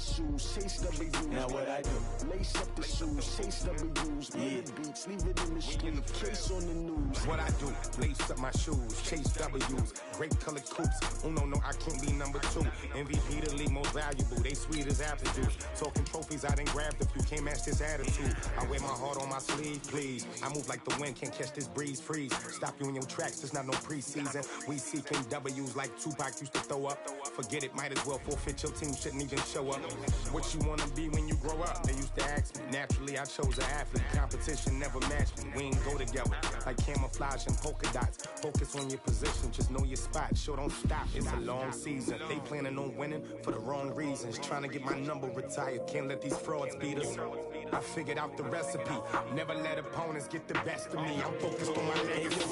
shoes, chase W's. Now what I do? Lace up the shoes, chase W's. Mid beats, leave it in the street, case on the news. What I do? Lace up my shoes, chase W's. Great colored coops. Oh no, I can't be number 2. MVP the league most valuable. They sweet as apple juice. Talking trophies, I done grabbed a few. Can't match this attitude. I wear my heart on my sleeve, please. I move like the wind, can't catch this breeze. Freeze. Stop you in your tracks. There's not no preseason. We seeking W's like Tupac used to throw up. Forget it, might as well forfeit. Your team shouldn't even show up. What you wanna be when you grow up? They used to ask me. Naturally, I chose an athlete. Competition never matched me. We ain't go together like camouflage and polka dots. Focus on your position, just know your spot. Sure, don't stop. It's a long season. They planning on winning for the wrong reasons. Trying to get my number retired. Can't let these frauds beat us. I figured out the recipe. Never let opponents get the best of me. I'm focused on my legacy.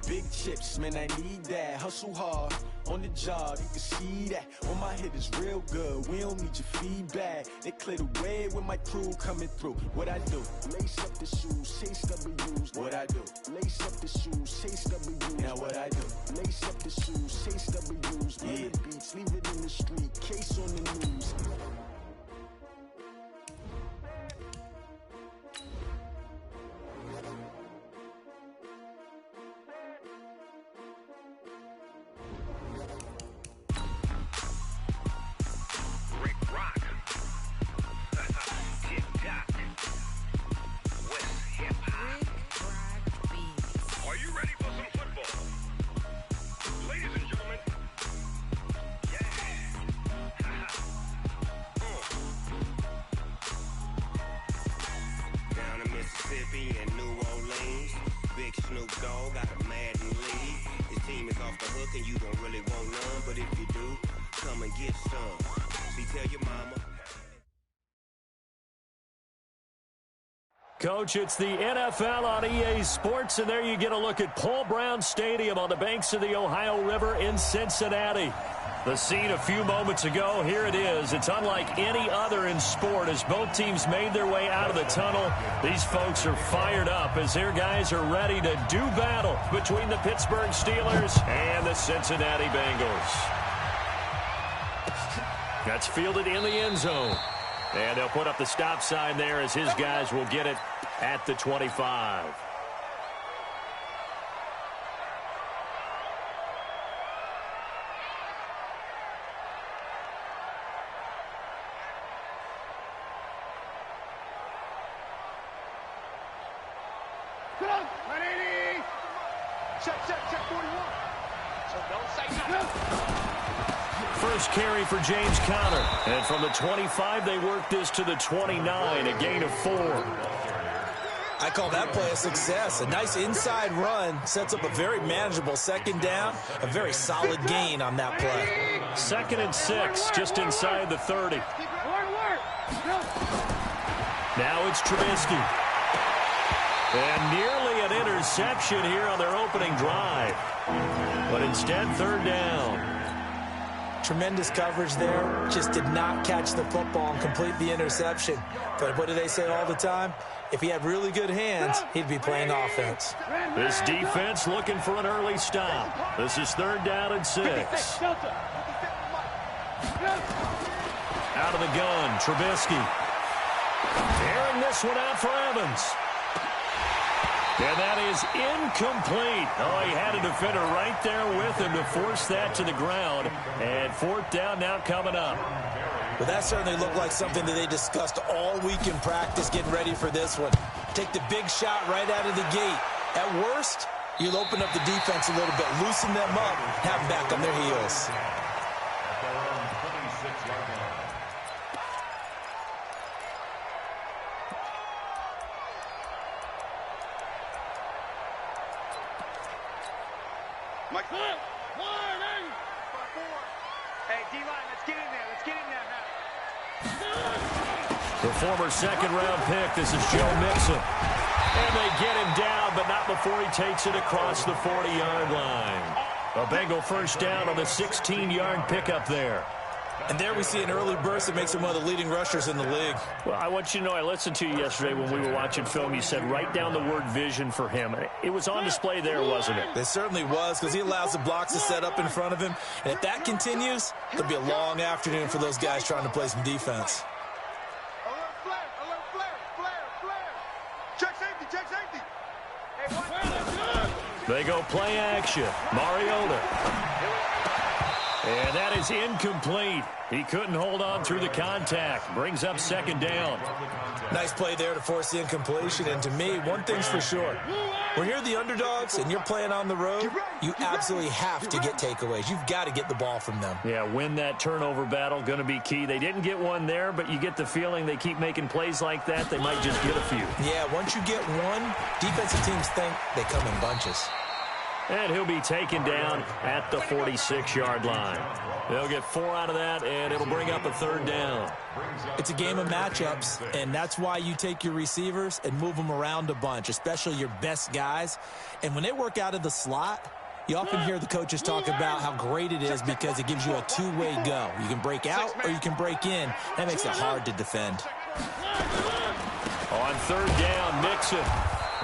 Big chips, man, I need that. Hustle hard on the job, you can see that. On my head is real good. We don't need your feedback. They clear the way with my crew coming through. What I do? Lace up the shoes, chase W's. What I do? Lace up the shoes, chase W's. Now what I do? Lace up the shoes, chase W's. Mid beats, leave it in the street, case on the news. And New Orleans, big Snoop Dogg got a Madden lead. His team is off the hook and you don't really want none, but if you do, come and get some. See, tell your mama. Coach, it's the NFL on EA Sports, and there you get a look at Paul Brown Stadium on the banks of the Ohio River in Cincinnati. The scene a few moments ago, here it is. It's unlike any other in sport as both teams made their way out of the tunnel. These folks are fired up as their guys are ready to do battle between the Pittsburgh Steelers and the Cincinnati Bengals. That's fielded in the end zone. And they'll put up the stop sign there as his guys will get it at the 25. First carry for James Conner. And from the 25, they work this to the 29, a gain of 4. I call that play a success. A nice inside run sets up a very manageable second down. A very solid gain on that play. 2nd and 6, just inside the 30. Now it's Trubisky. And nearly an interception here on their opening drive. But instead, 3rd down. Tremendous coverage there. Just did not catch the football and complete the interception. But what do they say all the time? If he had really good hands, he'd be playing offense. This defense looking for an early stop. This is 3rd down and 6. Out of the gun, Trubisky. Airing this one out for Evans. And that is incomplete. Oh, he had a defender right there with him to force that to the ground. And 4th down now coming up. Well, that certainly looked like something that they discussed all week in practice getting ready for this one. Take the big shot right out of the gate. At worst, you'll open up the defense a little bit, loosen them up, have them back on their heels. Mike, warning! Hey, D-line, let's get in there. Let's get in there now. The former 2nd-round pick, this is Joe Mixon. And they get him down, but not before he takes it across the 40-yard line. A Bengal first down on the 16-yard pickup there. And there we see an early burst that makes him one of the leading rushers in the league. Well, I want you to know, I listened to you yesterday when we were watching film. You said write down the word vision for him. It was on display there, wasn't it? It certainly was, because he allows the blocks to set up in front of him. And if that continues, it'll be a long afternoon for those guys trying to play some defense. Alert flare. Check safety. They go play action. Mariota. And that is incomplete. He couldn't hold on through the contact. Brings up second down. Nice play there to force the incompletion. And to me, one thing's for sure. When you're the underdogs and you're playing on the road, you absolutely have to get takeaways. You've got to get the ball from them. Yeah, win that turnover battle, going to be key. They didn't get one there, but you get the feeling they keep making plays like that, they might just get a few. Yeah, once you get one, defensive teams think they come in bunches. And he'll be taken down at the 46-yard line. They'll get 4 out of that, and it'll bring up a third down. It's a game of matchups, and that's why you take your receivers and move them around a bunch, especially your best guys. And when they work out of the slot, you often hear the coaches talk about how great it is because it gives you a two-way go. You can break out or you can break in. That makes it hard to defend. On third down, Mixon.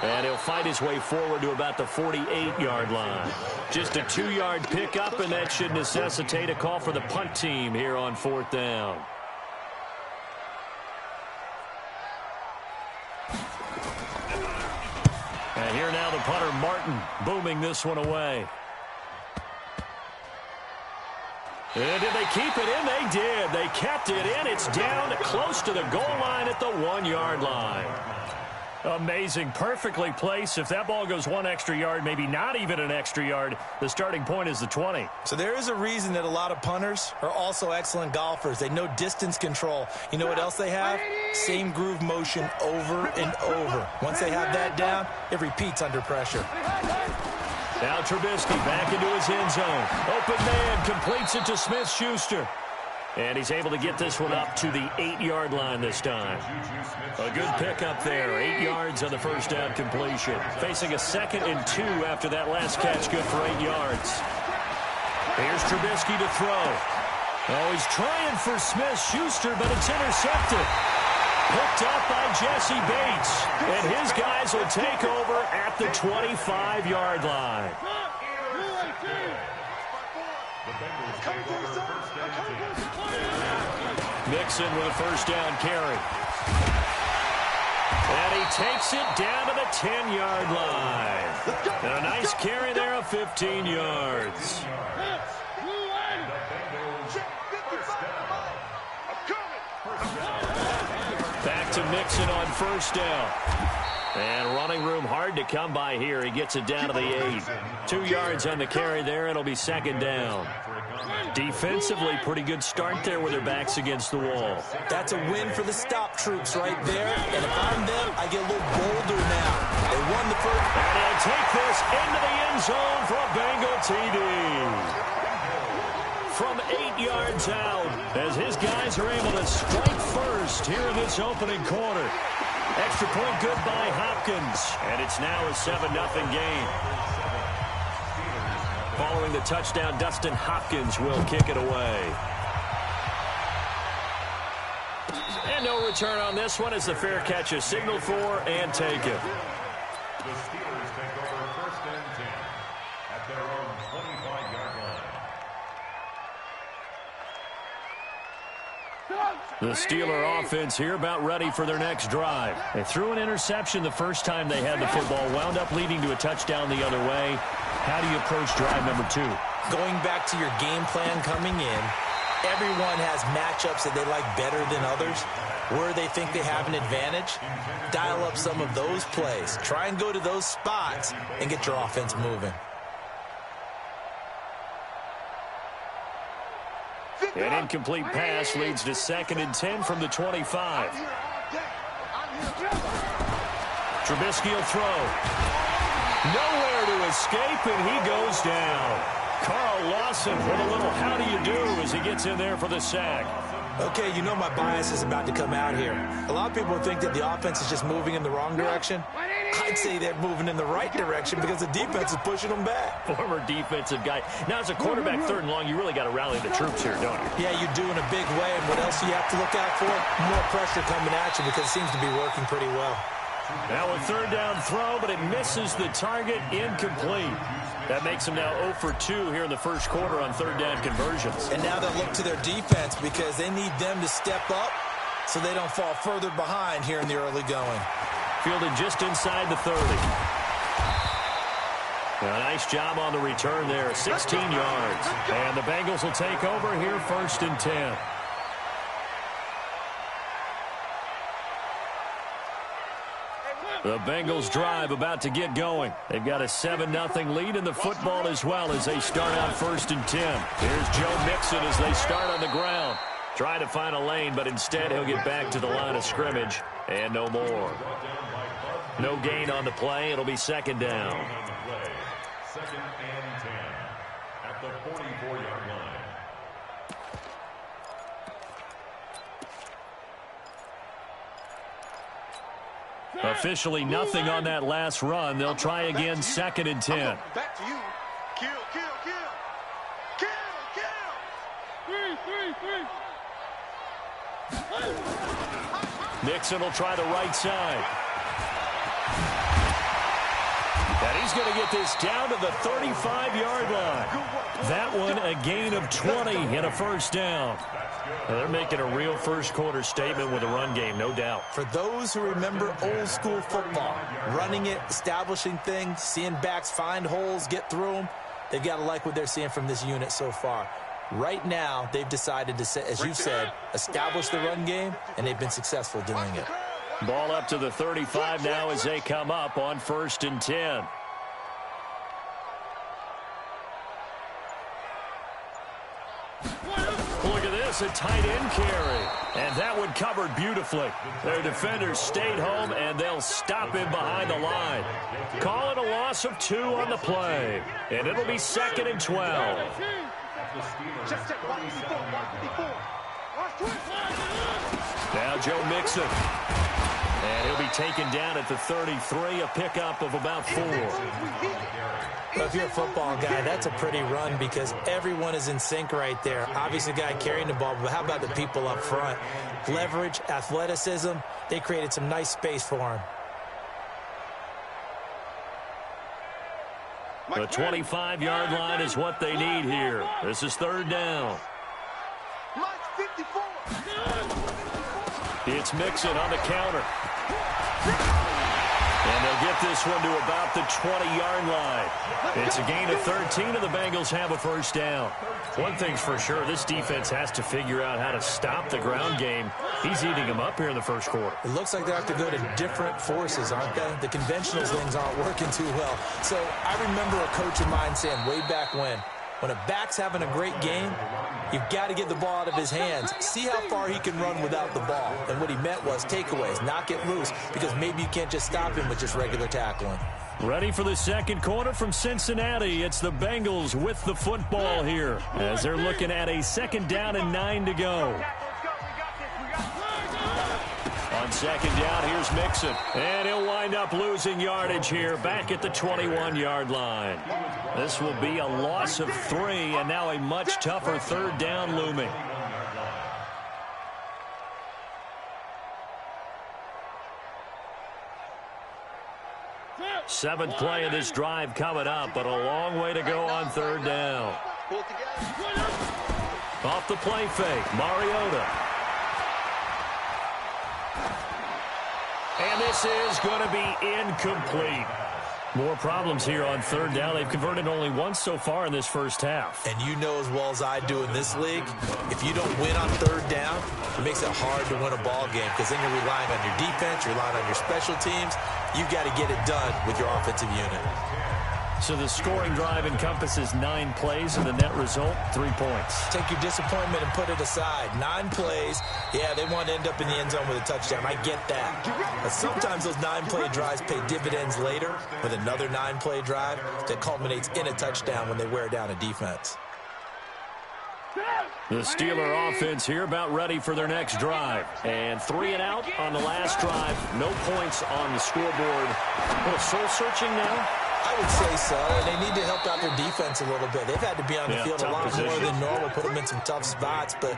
And he'll fight his way forward to about the 48-yard line. Just a 2-yard pickup, and that should necessitate a call for the punt team here on fourth down. And here now the punter, Martin, booming this one away. And did they keep it in? They did. They kept it in. It's down close to the goal line at the 1-yard line. Amazing. Perfectly placed. If that ball goes 1 extra yard, maybe not even an extra yard, the starting point is the 20. So there is a reason that a lot of punters are also excellent golfers. They know distance control. You know what else they have? Same groove motion over and over. Once they have that down, it repeats under pressure. Now Trubisky back into his end zone. Open man completes it to Smith-Schuster. And he's able to get this one up to the 8-yard line this time. A good pickup there. 8 yards on the first down completion. Facing a 2nd and 2 after that last catch. Good for 8 yards. Here's Trubisky to throw. Oh, he's trying for Smith-Schuster, but it's intercepted. Picked up by Jesse Bates. And his guys will take over at the 25-yard line. Mixon with a first down carry. And he takes it down to the 10-yard line. And a nice carry there of 15 yards. Back to Mixon on first down. And running room hard to come by here. He gets it down to the 8. 2 yards on the carry there. It'll be second down. Defensively, pretty good start there with their backs against the wall. That's a win for the stop troops right there. And if I'm them, I get a little bolder now. They won the first. And he'll take this into the end zone for a Bengal TD. From 8 yards out, as his guys are able to strike first here in this opening quarter. Extra point good by Hopkins. And it's now a 7-0 game. Following the touchdown, Dustin Hopkins will kick it away. And no return on this one as the fair catch is signaled for and taken. The Steelers take over first and 10 at their own 25-yard line. The Steeler offense here about ready for their next drive. They threw an interception the first time they had the football, wound up leading to a touchdown the other way. How do you approach drive number 2? Going back to your game plan coming in, everyone has matchups that they like better than others. Where they think they have an advantage, dial up some of those plays. Try and go to those spots and get your offense moving. An incomplete pass leads to 2nd and 10 from the 25. Trubisky will throw. Nowhere to escape, and he goes down. Carl Lawson with a little how do you do as he gets in there for the sack. Okay, you know my bias is about to come out here. A lot of people think that the offense is just moving in the wrong direction. I'd say they're moving in the right direction because the defense is pushing them back. Former defensive guy. Now, as a quarterback, 3rd and long, you really got to rally the troops here, don't you? Yeah, you do in a big way. And what else do you have to look out for? More pressure coming at you because it seems to be working pretty well. Now a 3rd down throw, but it misses the target, incomplete. That makes them now 0 for 2 here in the first quarter on 3rd down conversions. And now they'll look to their defense because they need them to step up so they don't fall further behind here in the early going. Fielded just inside the 30. A nice job on the return there, 16 yards. And the Bengals will take over here 1st and 10. The Bengals drive about to get going. They've got a 7-0 lead in the football as well as they start out 1st and 10. Here's Joe Mixon as they start on the ground. Trying to find a lane, but instead he'll get back to the line of scrimmage and no more. No gain on the play. It'll be 2nd down. 2nd and 10 at the 44-yard line. Officially nothing on that last run. They'll try again 2nd and 10. Back to you. Kill, kill, kill. Kill, kill. 3. Nixon will try the right side. And he's going to get this down to the 35-yard line. That one a gain of 20 and a 1st down. Now they're making a real first quarter statement with a run game, no doubt. For those who remember old school football, running it, establishing things, seeing backs find holes, get through them, they've got to like what they're seeing from this unit so far. Right now, they've decided to, as you said, establish the run game, and they've been successful doing it. Ball up to the 35 now as they come up on 1st and 10. Look at this, a tight end carry. And that one covered beautifully. Their defenders stayed home, and they'll stop him behind the line. Call it a loss of 2 on the play. And it'll be 2nd and 12. Now Joe Mixon. And he'll be taken down at the 33, a pickup of about 4. Well, if you're a football guy, that's a pretty run because everyone is in sync right there. Obviously, the guy carrying the ball, but how about the people up front? Leverage, athleticism, they created some nice space for him. The 25-yard line is what they need here. This is 3rd down. It's Mixon on the counter. And they'll get this one to about the 20-yard line. It's a gain of 13, and the Bengals have a 1st down. One thing's for sure, this defense has to figure out how to stop the ground game. He's eating them up here in the first quarter. It looks like they have to go to different forces, aren't they? The conventional things aren't working too well. So I remember a coach of mine saying way back when a back's having a great game, you've got to get the ball out of his hands. See how far he can run without the ball. And what he meant was takeaways, knock it loose, because maybe you can't just stop him with just regular tackling. Ready for the 2nd quarter from Cincinnati. It's the Bengals with the football here as they're looking at a 2nd down and 9 to go. On 2nd down, here's Mixon. And he'll wind up losing yardage here back at the 21-yard line. This will be a loss of 3, and now a much tougher 3rd down looming. Seventh play of this drive coming up, but a long way to go on 3rd down. Off the play fake, Mariota. And this is going to be incomplete. More problems here on 3rd down. They've converted only once so far in this first half. And you know as well as I do in this league, if you don't win on 3rd down, it makes it hard to win a ball game because then you're relying on your defense, you're relying on your special teams. You've got to get it done with your offensive unit. So the scoring drive encompasses 9 plays, and the net result, 3 points. Take your disappointment and put it aside. 9 plays. Yeah, they want to end up in the end zone with a touchdown. I get that. But sometimes those 9-play drives pay dividends later with another 9-play drive that culminates in a touchdown when they wear down a defense. The Steeler offense here about ready for their next drive. And 3 and out on the last drive. No points on the scoreboard. A little soul-searching now? I would say so, and they need to help out their defense a little bit. They've had to be on the field a lot more than normal, put them in some tough spots. But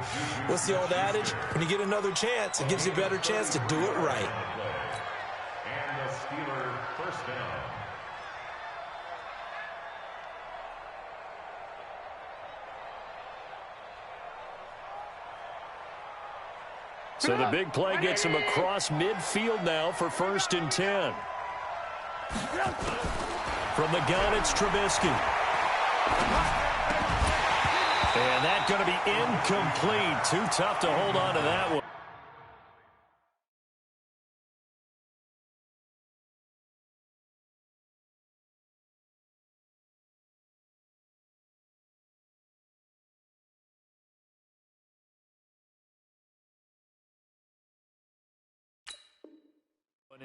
what's the old adage? When you get another chance, it gives you a better chance to do it right. And the Steeler first down. So the big play gets him across midfield now for 1st and 10. From the gun, it's Trubisky. And that's going to be incomplete. Too tough to hold on to that one.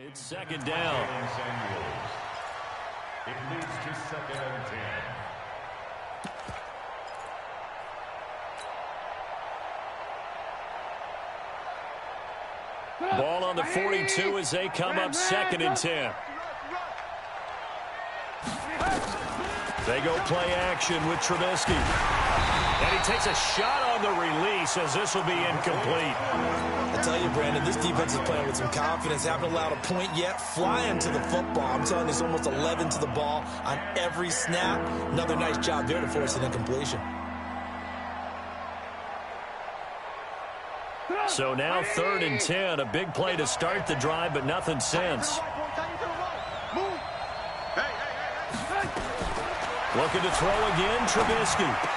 It's 2nd down. It leads to 2nd and 10. Ball on the 42 as they come up 2nd and 10. They go play action with Trubisky. And he takes a shot on the release as this will be incomplete. I tell you, Brandon, this defense is playing with some confidence. Haven't allowed a point yet. Flying to the football. I'm telling you, it's almost 11 to the ball on every snap. Another nice job there to force an incompletion. So now 3rd and 10. A big play to start the drive, but nothing since. Looking to throw again, Trubisky.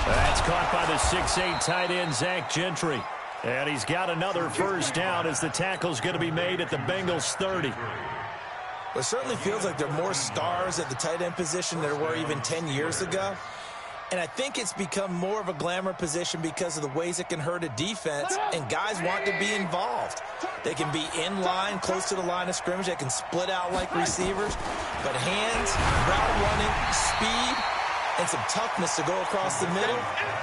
That's caught by the 6'8" tight end, Zach Gentry. And he's got another first down as the tackle's going to be made at the Bengals 30. Well, it certainly feels like there are more stars at the tight end position than there were even 10 years ago. And I think it's become more of a glamour position because of the ways it can hurt a defense, and guys want to be involved. They can be in line, close to the line of scrimmage. They can split out like receivers. But hands, route running, speed, and some toughness to go across the middle,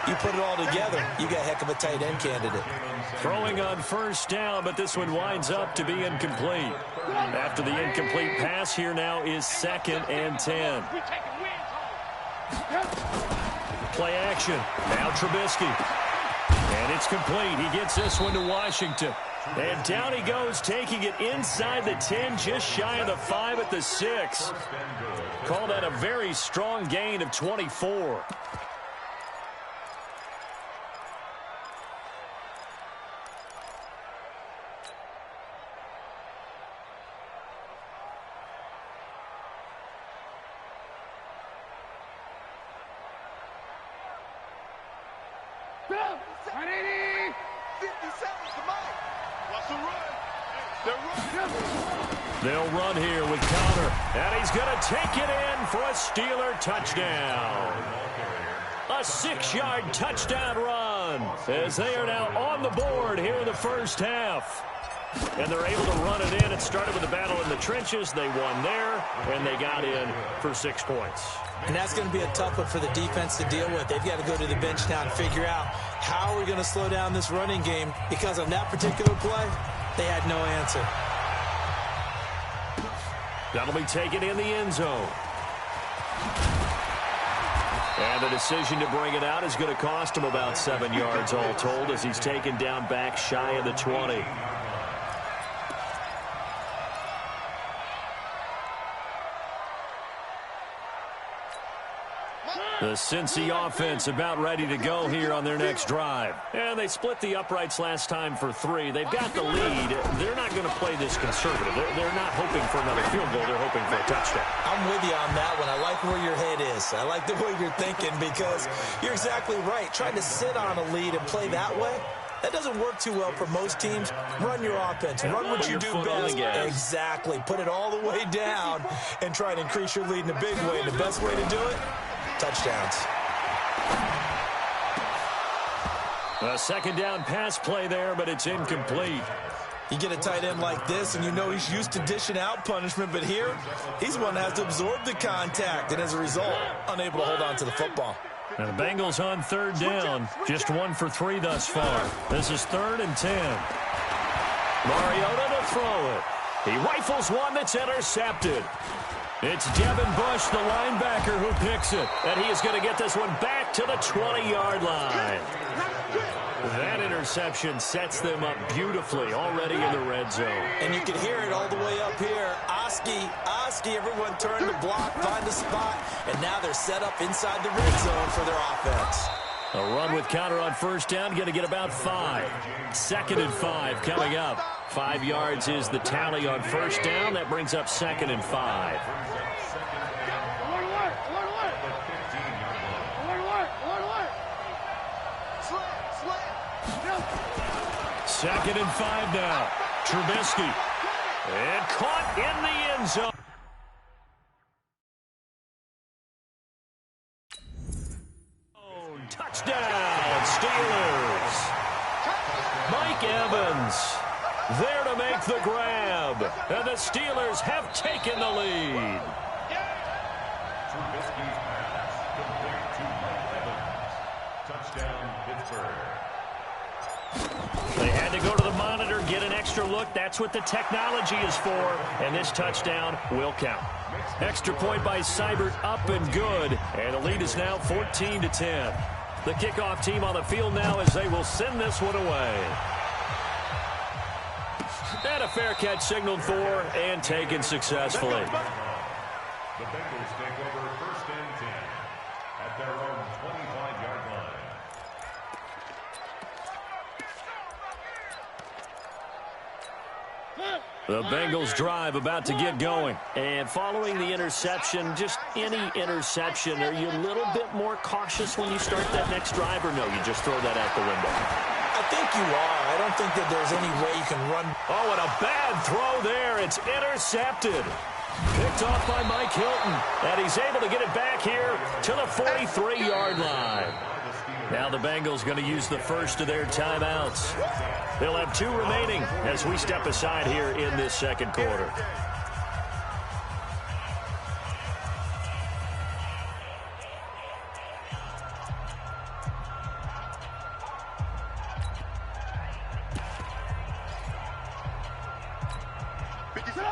you put it all together, you got a heck of a tight end candidate. Throwing on first down, but this one winds up to be incomplete. After the incomplete pass, here now is 2nd and 10. Play action. Now Trubisky. And it's complete. He gets this one to Washington. And down he goes, taking it inside the 10, just shy of the 5 at the 6. Call that a very strong gain of 24. They'll run here with Connor, and he's going to take it in for a Steeler touchdown. A 6-yard touchdown run as they are now on the board here in the first half. And they're able to run it in. It started with a battle in the trenches. They won there, and they got in for 6 points. And that's going to be a tough one for the defense to deal with. They've got to go to the bench now and figure out how are we going to slow down this running game, because on that particular play, they had no answer. That'll be taken in the end zone. And the decision to bring it out is going to cost him about 7 yards all told as he's taken down back shy of the 20. The Cincy offense about ready to go here on their next drive. And they split the uprights last time for 3. They've got the lead. They're not going to play this conservative. They're not hoping for another field goal. They're hoping for a touchdown. I'm with you on that one. I like where your head is. I like the way you're thinking, because you're exactly right. Trying to sit on a lead and play that way, that doesn't work too well for most teams. Run your offense. Run what you do best. Exactly. Put it all the way down and try to increase your lead in a big way. And the best way to do it, touchdowns. A second down pass play there, but it's incomplete. You get a tight end like this, and you know he's used to dishing out punishment, but here, he's the one that has to absorb the contact, and as a result, unable to hold on to the football. And the Bengals on third down. Just 1 for 3 thus far. This is 3rd and 10. Mariota to throw it. He rifles one that's intercepted. It's Devin Bush, the linebacker, who picks it. And he is going to get this one back to the 20-yard line. That interception sets them up beautifully already in the red zone. And you can hear it all the way up here. Oski, everyone turn to block, find a spot, and now they're set up inside the red zone for their offense. A run with counter on first down, going to get about 5. 2nd and 5 coming up. 5 yards is the tally on first down. That brings up 2nd and 5. Second and 5 now. Trubisky. And caught in the end zone. Touchdown, Steelers. Mike Evans there to make the grab. And the Steelers have taken the lead. Trubisky's pass complete to Mike Evans. Touchdown, Pittsburgh. They had to go to the monitor, get an extra look. That's what the technology is for. And this touchdown will count. Extra point by Seibert, up and good. And the lead is now 14-10. The kickoff team on the field now as they will send this one away. And a fair catch signaled for and taken successfully. The Bengals take over 1st and 10 at their own 25-yard line. The Bengals drive about to get going. And following the interception, just any interception, are you a little bit more cautious when you start that next drive, or no, you just throw that out the window? I think you are. I don't think that there's any way you can run. Oh, and a bad throw there. It's intercepted. Picked off by Mike Hilton. And he's able to get it back here to the 43-yard line. Now the Bengals going to use the first of their timeouts. They'll have 2 remaining as we step aside here in this second quarter.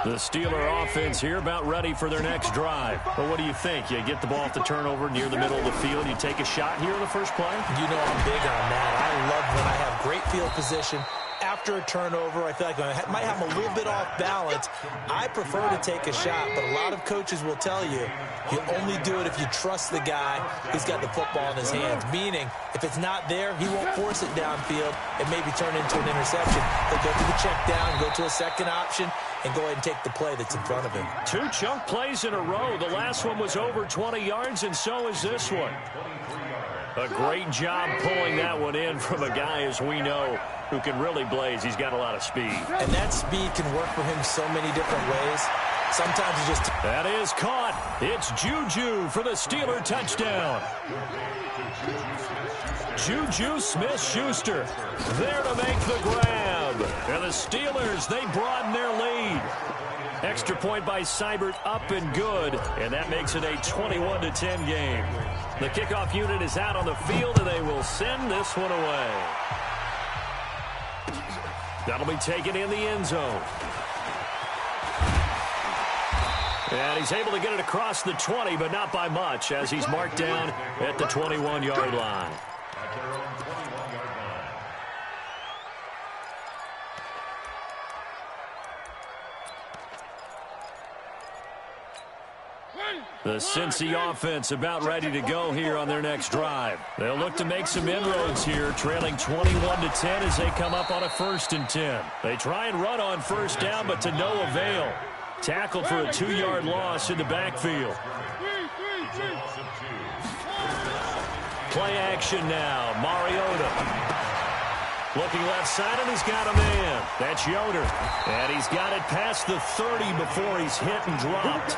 The Steeler offense here about ready for their next drive. But what do you think? You get the ball off the turnover near the middle of the field. You take a shot here in the first play? You know I'm big on that. I love when I have great field position. After a turnover, I feel like I might have a little bit off balance. I prefer to take a shot, but a lot of coaches will tell you, you only do it if you trust the guy who's got the football in his hands. Meaning, if it's not there, he won't force it downfield and maybe turn into an interception. He'll go to the check down, go to a second option, and go ahead and take the play that's in front of him. 2 chunk plays in a row. The last one was over 20 yards, and so is this one. A great job pulling that one in from a guy, as we know, who can really blaze. He's got a lot of speed. And that speed can work for him so many different ways. Sometimes you just... That is caught. It's Juju for the Steeler touchdown. Juju Smith-Schuster there to make the grab. And the Steelers, they broaden their lead. Extra point by Seibert, up and good. And that makes it a 21-10 game. The kickoff unit is out on the field, and they will send this one away. That'll be taken in the end zone. And he's able to get it across the 20, but not by much, as he's marked down at the 21-yard line. At their own 21-yard line. The Cincy offense about ready to go here on their next drive. They'll look to make some inroads here, trailing 21-10 as they come up on a 1st and 10. They try and run on first down, but to no avail. Tackled for a 2-yard loss in the backfield. Play action now. Mariota. Looking left side, and he's got a man. That's Yoder. And he's got it past the 30 before he's hit and dropped.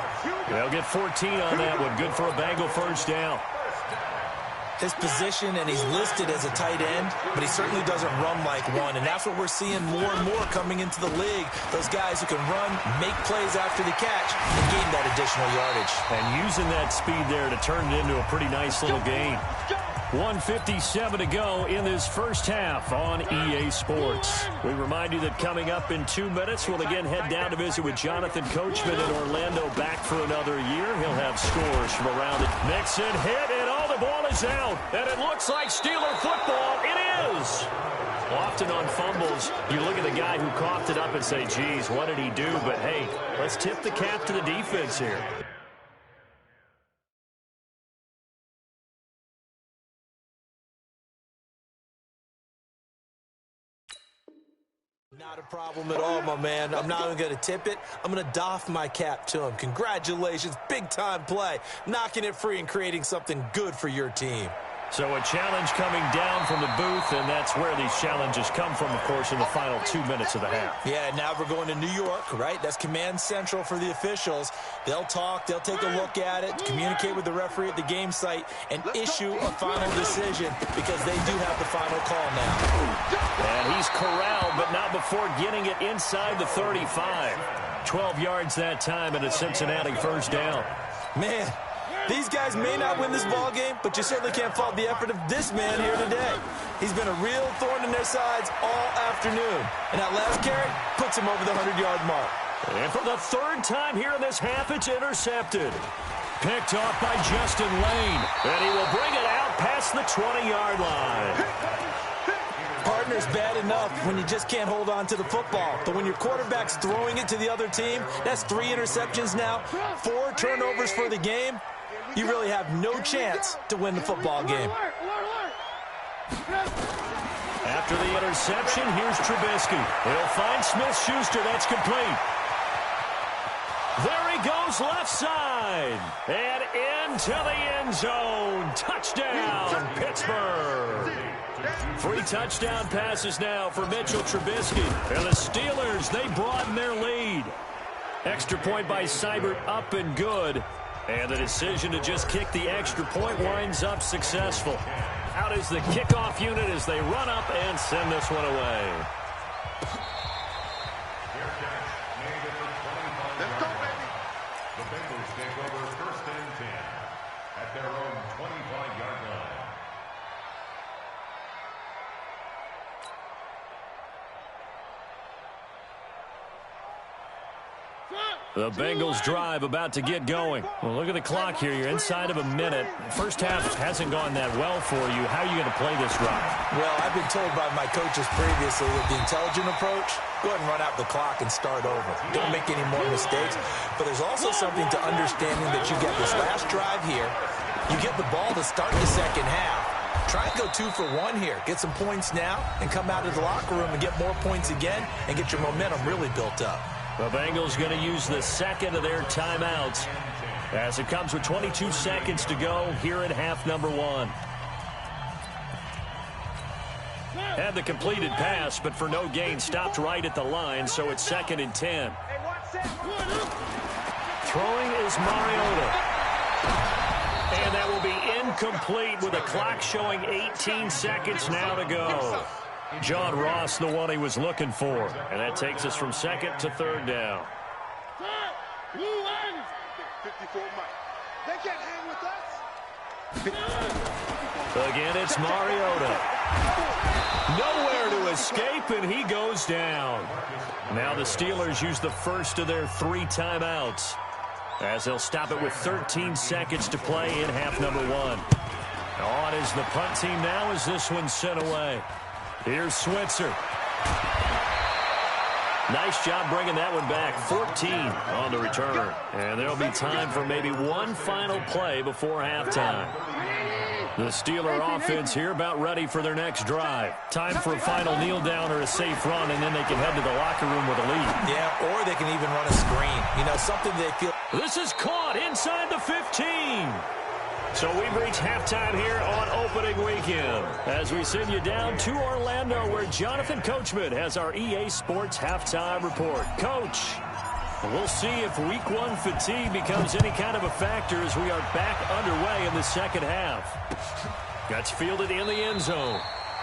They'll get 14 on that one. Good for a Bengal first down. his position, and he's listed as a tight end, but he certainly doesn't run like one, and that's what we're seeing more and more coming into the league. Those guys who can run, make plays after the catch, and gain that additional yardage. And using that speed there to turn it into a pretty nice little gain. 1:57 to go in this first half on EA Sports. We remind you that coming up in 2 minutes, we'll again head down to visit with Jonathan Coachman in Orlando, back for another year. He'll have scores from around it. Mixon hit, and the ball is out. And it looks like Steeler football. It is. Often on fumbles, you look at the guy who coughed it up and say, geez, what did he do? But, hey, let's tip the cap to the defense here. Not a problem at all, my man. I'm not even going to tip it. I'm going to doff my cap to him. Congratulations. Big-time play. Knocking it free and creating something good for your team. So a challenge coming down from the booth, and that's where these challenges come from, of course, in the final 2 minutes of the half. Yeah, now we're going to New York, right? That's command central for the officials. They'll talk, they'll take a look at it, communicate with the referee at the game site, and issue a final decision because they do have the final call now. And he's corralled, but not before getting it inside the 35. 12 yards that time, and a Cincinnati first down. Man, these guys may not win this ball game, but you certainly can't fault the effort of this man here today. He's been a real thorn in their sides all afternoon. And that last carry puts him over the 100-yard mark. And for the third time here in this half, it's intercepted. Picked off by Justin Lane. And he will bring it out past the 20-yard line. Partner's bad enough when you just can't hold on to the football. But when your quarterback's throwing it to the other team, that's 3 interceptions now, 4 turnovers for the game. You really have no chance to win the football game. After the interception, here's Trubisky. He'll find Smith-Schuster. That's complete. There he goes left side. And into the end zone. Touchdown, Pittsburgh. 3 touchdown passes now for Mitchell Trubisky. And the Steelers, they broaden their lead. Extra point by Seibert, up and good. And the decision to just kick the extra point winds up successful. Out is the kickoff unit as they run up and send this one away. Let's go, baby. The Bengals take over first and 10 at their own 25-yard line. The Bengals drive about to get going. Well, look at the clock here. You're inside of a minute. First half hasn't gone that well for you. How are you going to play this drive? Well, I've been told by my coaches previously that the intelligent approach, go ahead and run out the clock and start over. Don't make any more mistakes. But there's also something to understanding that you get this last drive here. You get the ball to start the second half. Try and go 2 for 1 here. Get some points now and come out of the locker room and get more points again and get your momentum really built up. The Bengals going to use the second of their timeouts as it comes with 22 seconds to go here in half number 1. Had the completed pass, but for no gain, stopped right at the line, so it's 2nd and 10. Throwing is Mariota. And that will be incomplete with a clock showing 18 seconds now to go. John Ross, the one he was looking for. And that takes us from 2nd to 3rd down. 54 Mike. They can't hang with us. Again, it's Mariota. Nowhere to escape, and he goes down. Now the Steelers use the first of their 3 timeouts, as they'll stop it with 13 seconds to play in half number 1. On is the punt team now as this one's sent away. Here's Switzer. Nice job bringing that one back. 14 on the return. And there'll be time for maybe one final play before halftime. The Steeler offense here about ready for their next drive. Time for a final kneel down or a safe run, and then they can head to the locker room with a lead. Yeah, or they can even run a screen. You know, something they feel. This is caught inside the 15. So we've reached halftime here on opening weekend as we send you down to Orlando where Jonathan Coachman has our EA Sports halftime report. Coach, we'll see if week 1 fatigue becomes any kind of a factor as we are back underway in the second half. That's fielded in the end zone.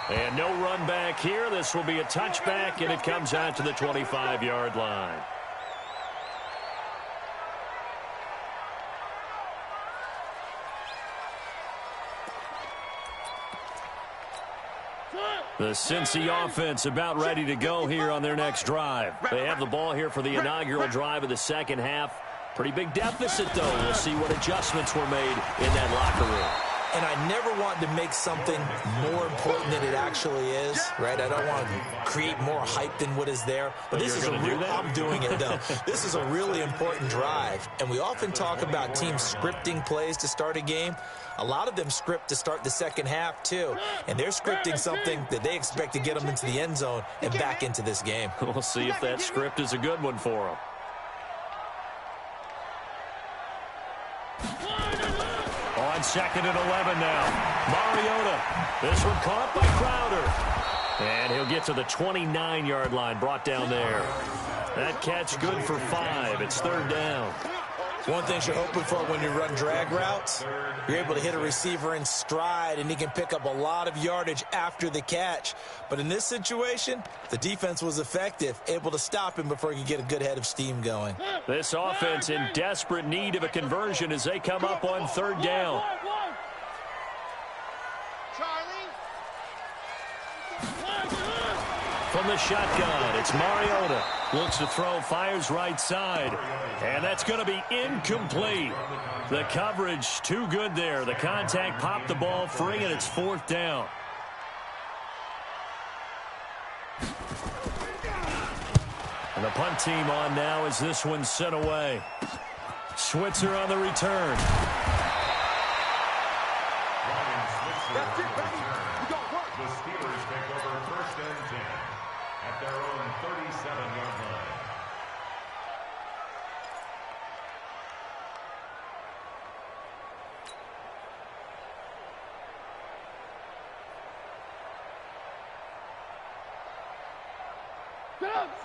And no run back here. This will be a touchback, and it comes out to the 25-yard line. The Cincy offense about ready to go here on their next drive. They have the ball here for the inaugural drive of the second half. Pretty big deficit, though. We'll see what adjustments were made in that locker room. And I never want to make something more important than it actually is, right? I don't want to create more hype than what is there. But this is a real, I'm doing it, though. This is a really important drive. And we often talk about teams scripting plays to start a game. A lot of them script to start the second half, too. And they're scripting something that they expect to get them into the end zone and back into this game. We'll see if that script is a good one for them. On 2nd and 11 now. Mariota. This one caught by Crowder. And he'll get to the 29-yard line, brought down there. That catch good for 5. It's 3rd down. One thing you're hoping for when you run drag routes, you're able to hit a receiver in stride, and he can pick up a lot of yardage after the catch. But in this situation, the defense was effective, able to stop him before he could get a good head of steam going. This offense in desperate need of a conversion as they come up on 3rd down. From the shotgun, it's Mariota. Looks to throw, fires right side. And that's going to be incomplete. The coverage too good there. The contact popped the ball free, and it's 4th down. And the punt team on now as this one's sent away. Switzer on the return. The Steelers take over 1st and 10 at their own 37-yard line.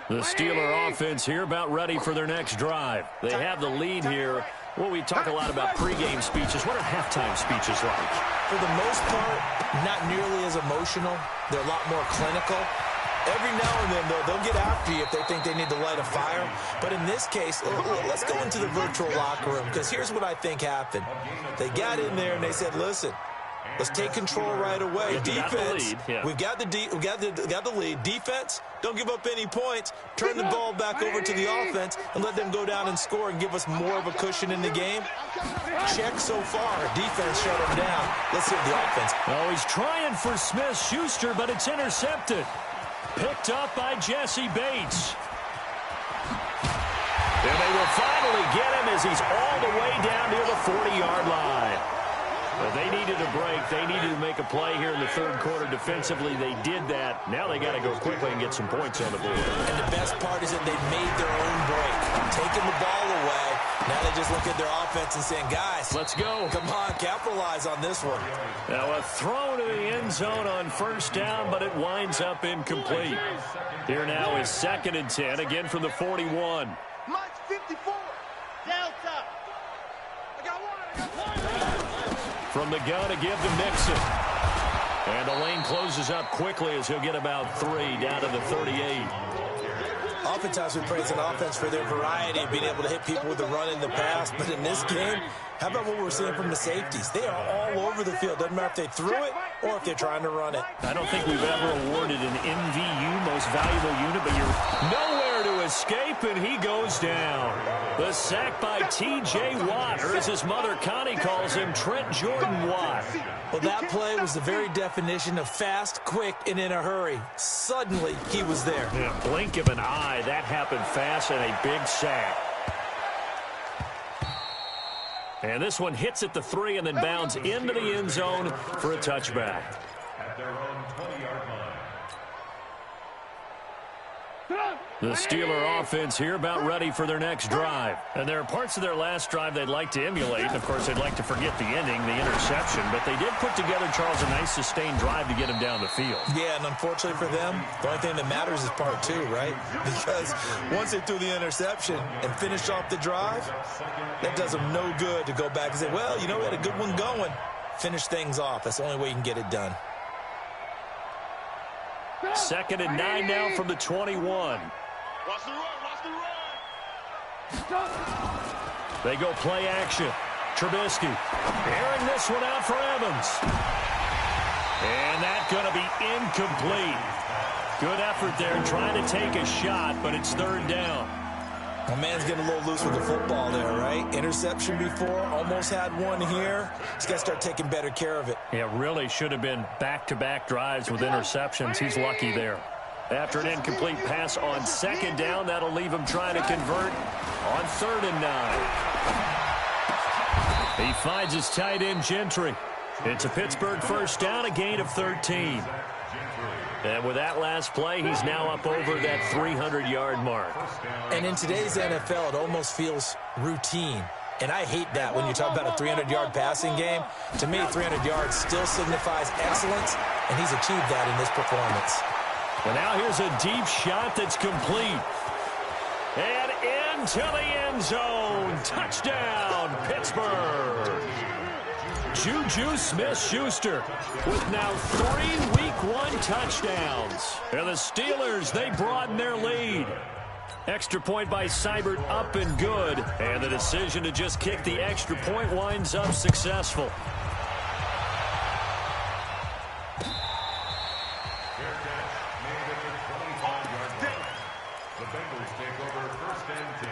The Steeler offense here about ready for their next drive. They have the lead here. Well, we talk a lot about pregame speeches. What are halftime speeches like? For the most part, not nearly as emotional. They're a lot more clinical. Every now and then, though, they'll get after you if they think they need to light a fire. But in this case, let's go into the virtual locker room, because here's what I think happened. They got in there and they said, listen, let's take control right away. Defense, we've got the lead. Defense, don't give up any points. Turn the ball back over to the offense and let them go down and score and give us more of a cushion in the game. Check so far. Defense shut them down. Let's see the offense. Oh, he's trying for Smith-Schuster, but it's intercepted. Picked up by Jesse Bates. And they will finally get him as he's all the way down near the 40-yard line. But they needed a break. They needed to make a play here in the 3rd quarter defensively. They did that. Now they got to go quickly and get some points on the board. And the best part is that they made their own break. Taking the ball away. Now they just look at their offense and saying, guys, let's go. Come on, capitalize on this one. Now a throw to the end zone on 1st down, but it winds up incomplete. Here now is 2nd and 10, again from the 41. Mike 54. Delta. I got one. From the gun to give to Mixon. And the lane closes up quickly as he'll get about 3 down to the 38. Oftentimes we praise an offense for their variety of being able to hit people with the run in the pass. But in this game, how about what we're seeing from the safeties? They are all over the field. Doesn't matter if they threw it or if they're trying to run it. I don't think we've ever awarded an MVU, most valuable unit, but you're nowhere to escape, and he goes down. The sack by T.J. Watt, or as his mother Connie calls him, Trent Jordan Watt. Well, that play was the very definition of fast, quick, and in a hurry. Suddenly, he was there. Yeah, blink of an eye, that happened fast, and a big sack. And this one hits at the 3 and then bounds into the end zone for a touchback. At their own 20-yard line. The Steeler offense here about ready for their next drive. And there are parts of their last drive they'd like to emulate. Of course, they'd like to forget the ending, the interception. But they did put together, Charles, a nice sustained drive to get him down the field. Yeah, and unfortunately for them, the only thing that matters is part 2, right? Because once they threw the interception and finished off the drive, that does them no good to go back and say, well, you know, we had a good one going. finish things off. That's the only way you can get it done. 2nd and 9 now from the 21. Watch the run, They go play action. Trubisky airing this one out for Evans. And that's going to be incomplete. Good effort there trying to take a shot, but it's 3rd down. My man's getting a little loose with the football there, right? Interception before, almost had one here. He's got to start taking better care of it. Yeah, really should have been back-to-back drives with interceptions. He's lucky there. After an incomplete pass on 2nd down, that'll leave him trying to convert on 3rd and 9. He finds his tight end, Gentry. It's a Pittsburgh first down, a gain of 13. And with that last play, he's now up over that 300-yard mark. And in today's NFL, it almost feels routine. And I hate that when you talk about a 300-yard passing game. To me, 300 yards still signifies excellence, and he's achieved that in this performance. And now here's a deep shot that's complete. And into the end zone. Touchdown, Pittsburgh. Juju Smith-Schuster with now 3 Week 1 touchdowns. And the Steelers, they broaden their lead. Extra point by Seibert up and good. And the decision to just kick the extra point winds up successful. The Bengals take over 1st and 10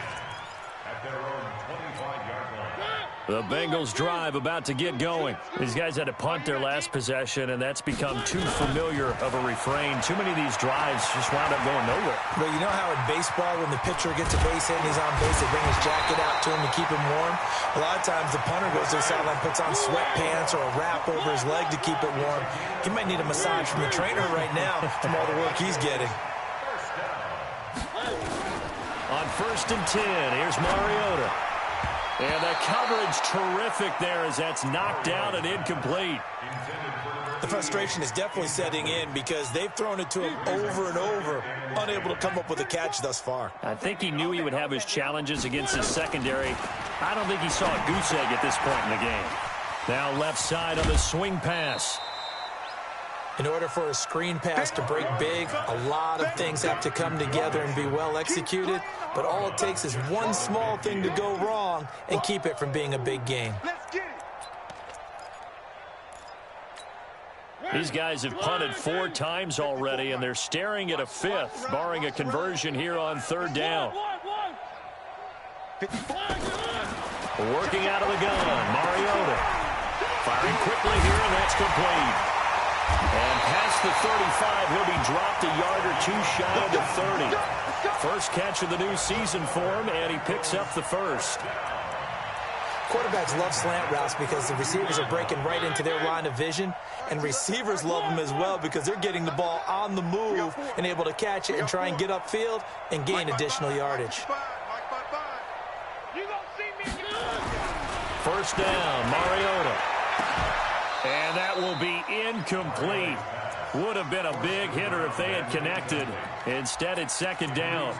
at their own 25-yard line. The Bengals drive about to get going. These guys had to punt their last possession, and that's become too familiar of a refrain. Too many of these drives just wound up going nowhere. But you know how in baseball, when the pitcher gets a base hit and he's on base, they bring his jacket out to him to keep him warm? A lot of times the punter goes to the sideline, puts on sweatpants or a wrap over his leg to keep it warm. He might need a massage from the trainer right now from all the work he's getting. On 1st and 10, here's Mariota. And the coverage terrific there as that's knocked down and incomplete. The frustration is definitely setting in because they've thrown it to him over and over, unable to come up with a catch thus far. I think he knew he would have his challenges against his secondary. I don't think he saw a goose egg at this point in the game. Now left side on the swing pass. In order for a screen pass to break big, a lot of things have to come together and be well executed. But all it takes is one small thing to go wrong and keep it from being a big game. These guys have punted 4 times already, and they're staring at a 5th, barring a conversion here on 3rd down. Working out of the gun, Mariota. Firing quickly here, and that's complete. And past the 35, he'll be dropped a yard or 2 shy of the 30. First catch of the new season for him, and he picks up the first. Quarterbacks love slant routes because the receivers are breaking right into their line of vision, and receivers love them as well because they're getting the ball on the move and able to catch it and try and get upfield and gain additional yardage. First down, Mariota. And that will be incomplete. Would have been a big hitter if they had connected. Instead, it's 2nd down.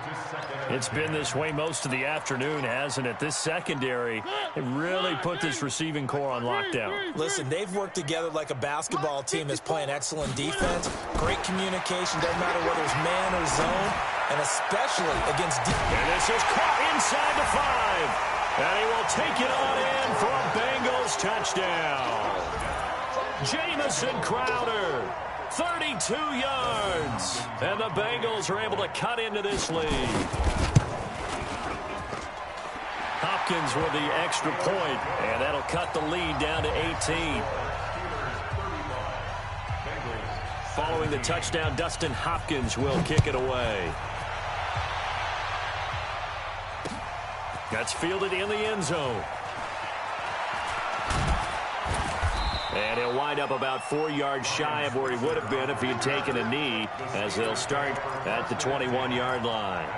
It's been this way most of the afternoon, hasn't it? This secondary, it really put this receiving core on lockdown. Listen, they've worked together like a basketball team that's playing excellent defense. Great communication, doesn't matter whether it's man or zone, and especially against defense. And this is caught inside the 5. And he will take it on in for a Bengals touchdown. Jamison Crowder, 32 yards. And the Bengals are able to cut into this lead. Hopkins with the extra point, and that'll cut the lead down to 18. Following the touchdown, Dustin Hopkins will kick it away. That's fielded in the end zone. And he'll wind up about 4 yards shy of where he would have been if he had taken a knee, as they'll start at the 21-yard line.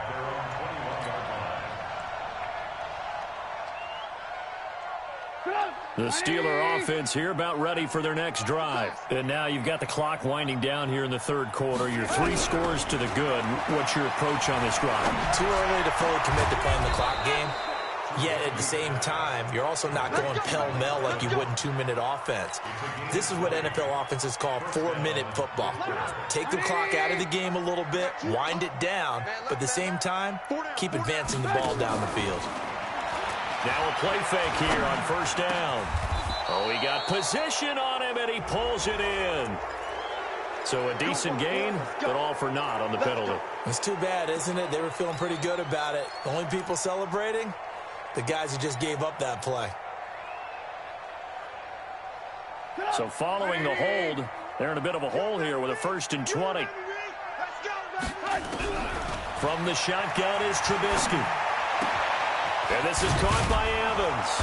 The Steeler offense here about ready for their next drive. And now you've got the clock winding down here in the 3rd quarter. You're 3 scores to the good. What's your approach on this drive? Too early to fully commit to playing the clock game. Yet at the same time, you're also not going pell-mell like you would in 2-minute offense. This is what NFL offenses call 4-minute football. Take the clock out of the game a little bit, wind it down, but at the same time, keep advancing the ball down the field. Now a play fake here on first down. Oh, he got position on him, and he pulls it in. So a decent gain, but all for naught on the penalty. It's too bad, isn't it? They were feeling pretty good about it. The only people celebrating, the guys who just gave up that play. So following the hold, they're in a bit of a hole here with a 1st and 20. From the shotgun is Trubisky. And this is caught by Evans.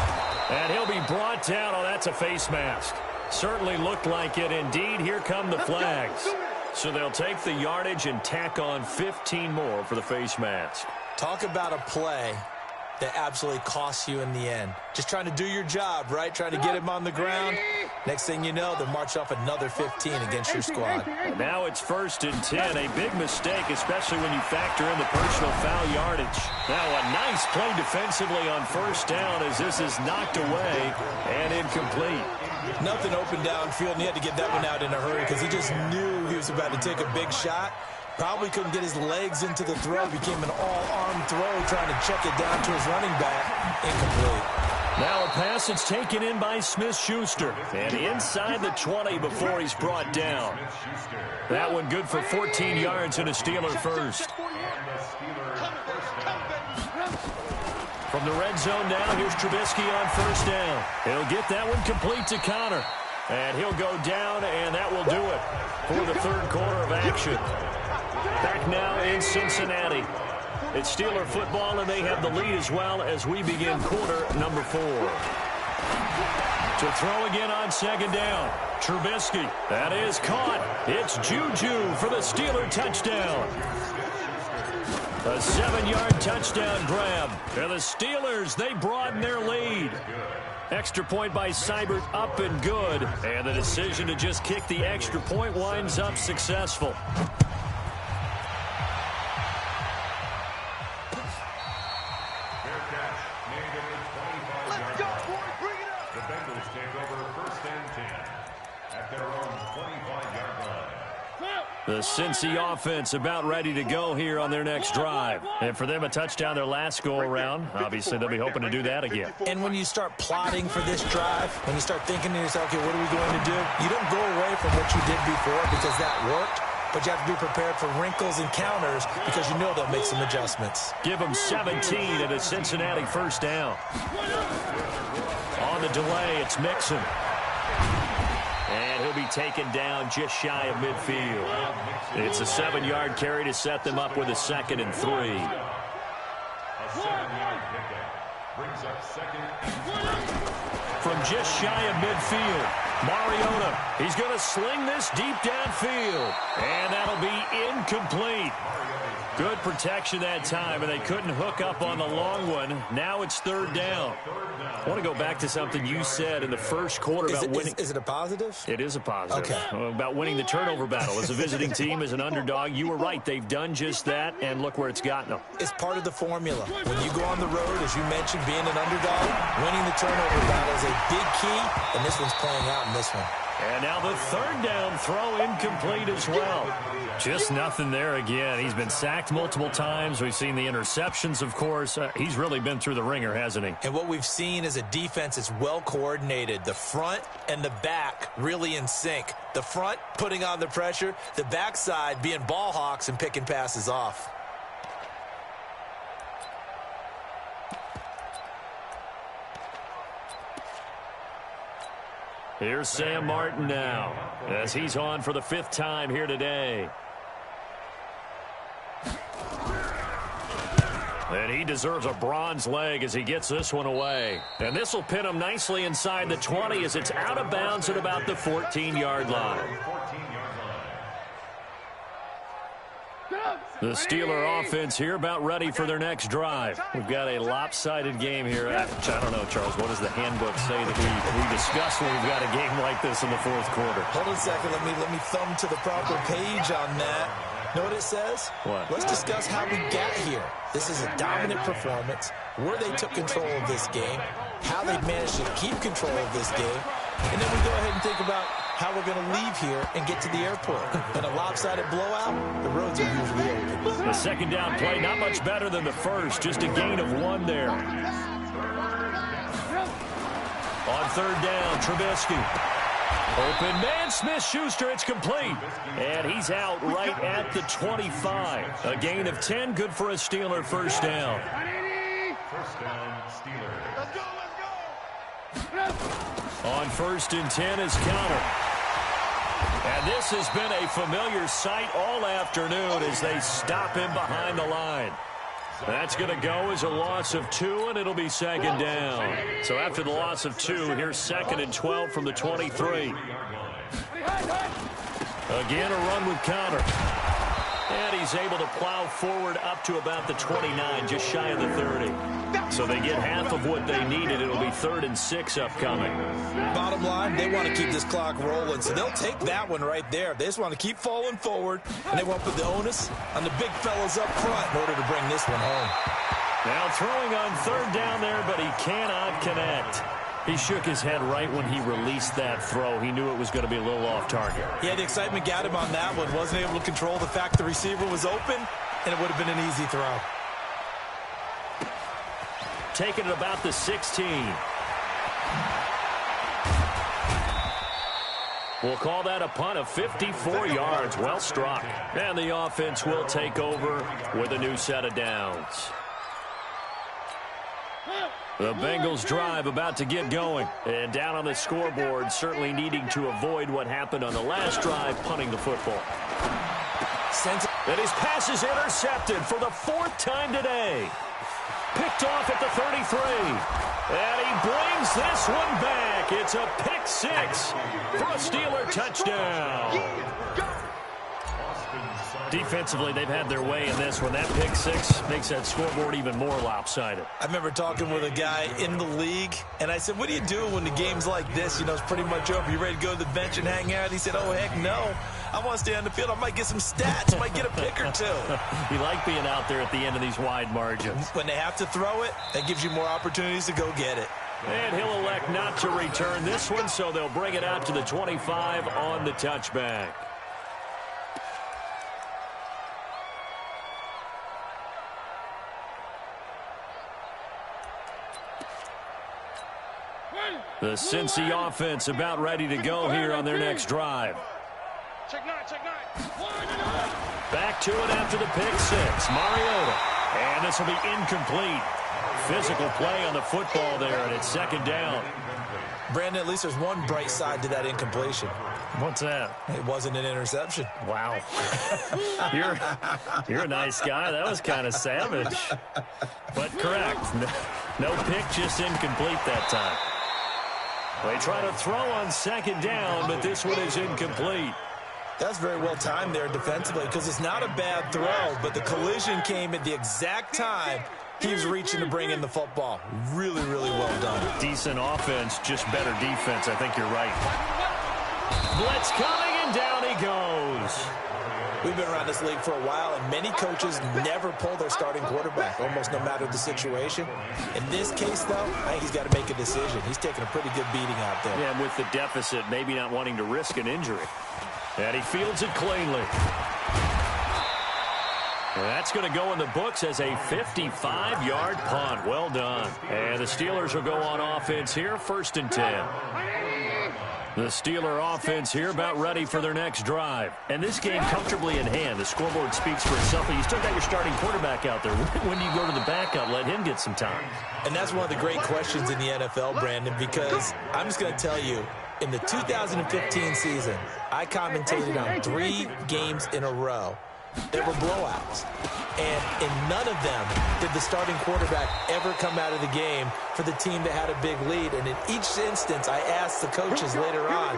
And he'll be brought down. Oh, that's a face mask. Certainly looked like it. Indeed, here come the flags. So they'll take the yardage and tack on 15 more for the face mask. Talk about a play that absolutely costs you in the end. Just trying to do your job, right? Trying to get him on the ground. Next thing you know, they'll march off another 15 against your squad. Now it's 1st and 10. A big mistake, especially when you factor in the personal foul yardage. Now a nice play defensively on 1st down as this is knocked away and incomplete. Nothing open downfield, and he had to get that one out in a hurry because he just knew he was about to take a big shot. Probably couldn't get his legs into the throw. Became an all-arm throw, trying to check it down to his running back. Incomplete. Now a pass that's taken in by Smith-Schuster. And inside the 20 before he's brought down. That one good for 14 yards and a Steeler first. From the red zone now, here's Trubisky on 1st down. He'll get that one complete to Connor. And he'll go down, and that will do it for the 3rd quarter of action. Back now in Cincinnati. It's Steeler football, and they have the lead as well as we begin quarter number 4. To throw again on 2nd down. Trubisky. That is caught. It's Juju for the Steeler touchdown. A 7-yard touchdown grab. And the Steelers, they broaden their lead. Extra point by Seibert, up and good. And the decision to just kick the extra point winds up successful. The Cincy offense about ready to go here on their next drive. And for them, a touchdown their last go-around. Obviously, they'll be hoping to do that again. And when you start plotting for this drive, when you start thinking to yourself, okay, what are we going to do? You don't go away from what you did before because that worked, but you have to be prepared for wrinkles and counters because you know they'll make some adjustments. Give them 17 at a Cincinnati 1st down. On the delay, it's Mixon. And he'll be taken down just shy of midfield. It's a 7-yard carry to set them up with a 2nd and 3. A 7-yard pickup brings up 2nd. From just shy of midfield, Mariota. He's going to sling this deep downfield. And that'll be incomplete. Good protection that time, and they couldn't hook up on the long one. Now it's 3rd down. I want to go back to something you said in the 1st quarter about winning. Is it a positive? It is a positive. Okay. About winning the turnover battle. As a visiting team, as an underdog, you were right. They've done just that, and look where it's gotten them. It's part of the formula. When you go on the road, as you mentioned, being an underdog, winning the turnover battle is a big key, and this one's playing out in this one. And now the 3rd down throw incomplete as well. Just nothing there again. He's been sacked multiple times. We've seen the interceptions, of course. He's really been through the ringer, hasn't he? And what we've seen is a defense that's well coordinated. The front and the back really in sync. The front putting on the pressure. The backside being ball hawks and picking passes off. Here's Sam Martin now, as he's on for the 5th time here today. And he deserves a bronze leg as he gets this one away. And this will pin him nicely inside the 20 as it's out of bounds at about the 14-yard line. The Steeler offense here about ready for their next drive. We've got a lopsided game here. I don't know, Charles, what does the handbook say that we discuss when we've got a game like this in the 4th quarter? Hold on a second. Let me thumb to the proper page on that. Know what it says? What? Let's discuss how we got here. This is a dominant performance. where they took control of this game, how they managed to keep control of this game, and then we go ahead and think about how we're going to leave here and get to the airport. In a lopsided blowout, the roads are usually open. The second down play, not much better than the first, just a gain of 1 there. On third down, Trubisky. Open man, Smith-Schuster, it's complete. And he's out right at the 25. A gain of 10, good for a Steeler first down. First down, Steelers. Let's go. On first and 10 is Counter. And this has been a familiar sight all afternoon as they stop him behind the line. That's going to go as a loss of 2, and it'll be second down. So after the loss of 2, here's second and 12 from the 23. Again, a run with Counter. And he's able to plow forward up to about the 29, just shy of the 30. So they get half of what they needed. It'll be 3rd and 6 upcoming. Bottom line, they want to keep this clock rolling, so they'll take that one right there. They just want to keep falling forward, and they won't put the onus on the big fellas up front in order to bring this one home. Now throwing on third down there, but he cannot connect. He shook his head right when he released that throw. He knew it was going to be a little off target. Yeah, the excitement got him on that one. Wasn't able to control the fact the receiver was open, and it would have been an easy throw. Taking it about the 16. We'll call that a punt of 54 yards. Well struck. And the offense will take over with a new set of downs. The Bengals drive about to get going. And down on the scoreboard, certainly needing to avoid what happened on the last drive, punting the football. And his pass is intercepted for the 4th time today. Picked off at the 33. And he brings this one back. It's a pick 6 for a Steeler touchdown. Defensively, they've had their way in this one. That pick 6 makes that scoreboard even more lopsided. I remember talking with a guy in the league, and I said, what do you do when the game's like this? You know, it's pretty much over. You ready to go to the bench and hang out? He said, oh, heck no. I want to stay on the field. I might get some stats. I might get a pick or 2. You like being out there at the end of these wide margins. When they have to throw it, that gives you more opportunities to go get it. And he'll elect not to return this one, so they'll bring it out to the 25 on the touchback. The Cincy offense about ready to go here on their next drive. Check 9, check 9. Back to it after the pick 6. Mariota. And this will be incomplete. Physical play on the football there, and it's second down. Brandon, at least there's one bright side to that incompletion. What's that? It wasn't an interception. Wow. You're a nice guy. That was kind of savage. But correct. No pick, just incomplete that time. They try to throw on second down, but this one is incomplete. That's very well timed there defensively because it's not a bad throw, but the collision came at the exact time he was reaching to bring in the football. Really, really well done. Decent offense, just better defense. I think you're right. Blitz coming, and down he goes. We've been around this league for a while, and many coaches never pull their starting quarterback, almost no matter the situation. In this case, though, I think he's got to make a decision. He's taking a pretty good beating out there. Yeah, with the deficit, maybe not wanting to risk an injury. And he fields it cleanly. And that's going to go in the books as a 55-yard punt. Well done. And the Steelers will go on offense here, 1st and 10. The Steeler offense here about ready for their next drive. And this game comfortably in hand. The scoreboard speaks for itself. But you still got your starting quarterback out there. When do you go to the backup? Let him get some time. And that's one of the great questions in the NFL, Brandon, because I'm just going to tell you, in the 2015 season, I commentated on 3 games in a row. There were blowouts. And in none of them did the starting quarterback ever come out of the game for the team that had a big lead. And in each instance, I asked the coaches later on,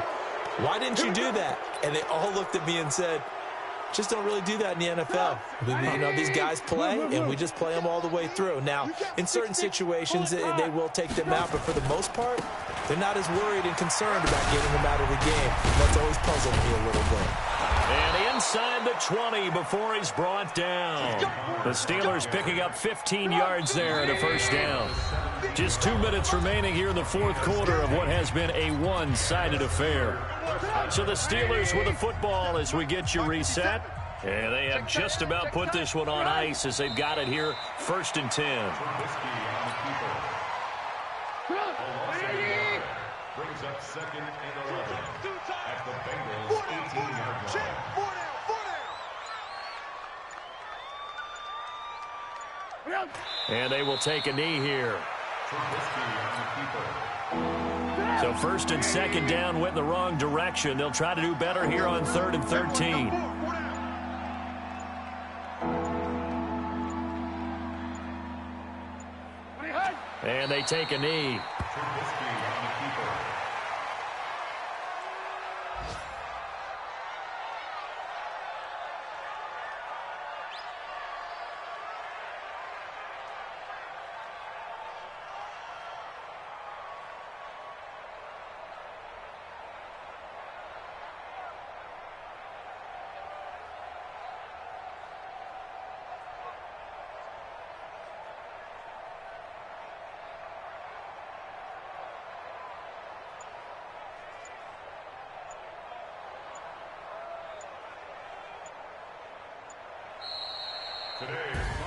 why didn't you do that? And they all looked at me and said, just don't really do that in the NFL. You know, these guys play, and we just play them all the way through. Now, in certain situations, they will take them out, but for the most part, they're not as worried and concerned about getting them out of the game. That's always puzzled me a little bit. And inside the 20 before he's brought down. The Steelers picking up 15 yards there and a first down. Just 2 minutes remaining here in the fourth quarter of what has been a one-sided affair. So the Steelers with the football as we get you reset. And they have just about put this one on ice as they've got it here, 1st and 10. Brings up 2nd and 11 at the Bengals' 18-yard line. And they will take a knee here. So 1st and 2nd down went in the wrong direction. They'll try to do better here on 3rd and 13. And they take a knee.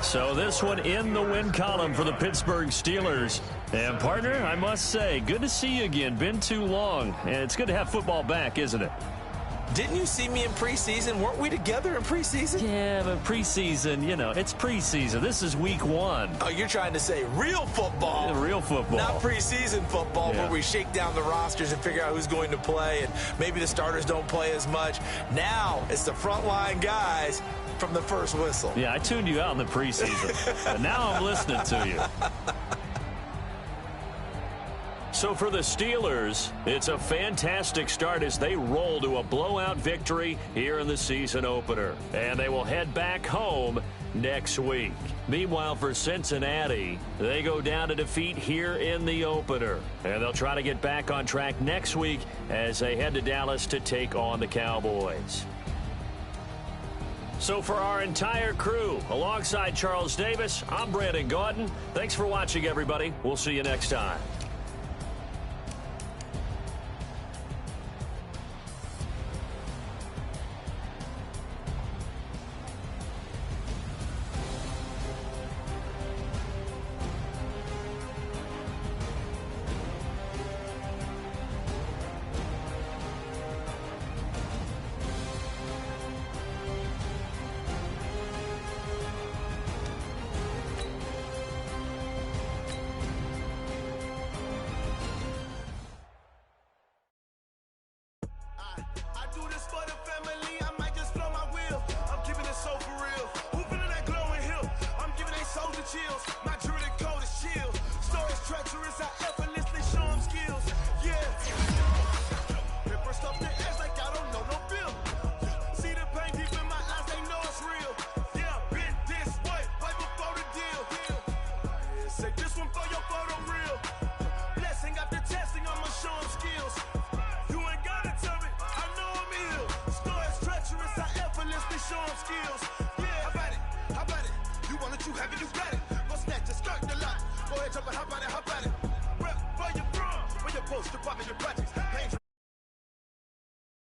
So this one in the win column for the Pittsburgh Steelers. And, partner, I must say, good to see you again. Been too long. And it's good to have football back, isn't it? Didn't you see me in preseason? Weren't we together in preseason? Yeah, but preseason, you know, it's preseason. This is week 1. Oh, you're trying to say real football. Yeah, real football. Not preseason football where we shake down the rosters and figure out who's going to play, and maybe the starters don't play as much. Now it's the frontline guys from the first whistle. Yeah, I tuned you out in the preseason. But now I'm listening to you. So for the Steelers, it's a fantastic start as they roll to a blowout victory here in the season opener. And they will head back home next week. Meanwhile, for Cincinnati, they go down to defeat here in the opener. And they'll try to get back on track next week as they head to Dallas to take on the Cowboys. So for our entire crew, alongside Charles Davis, I'm Brandon Gaudin. Thanks for watching, everybody. We'll see you next time. Hop at it. Rep where you from? Where you supposed to pop in your projects?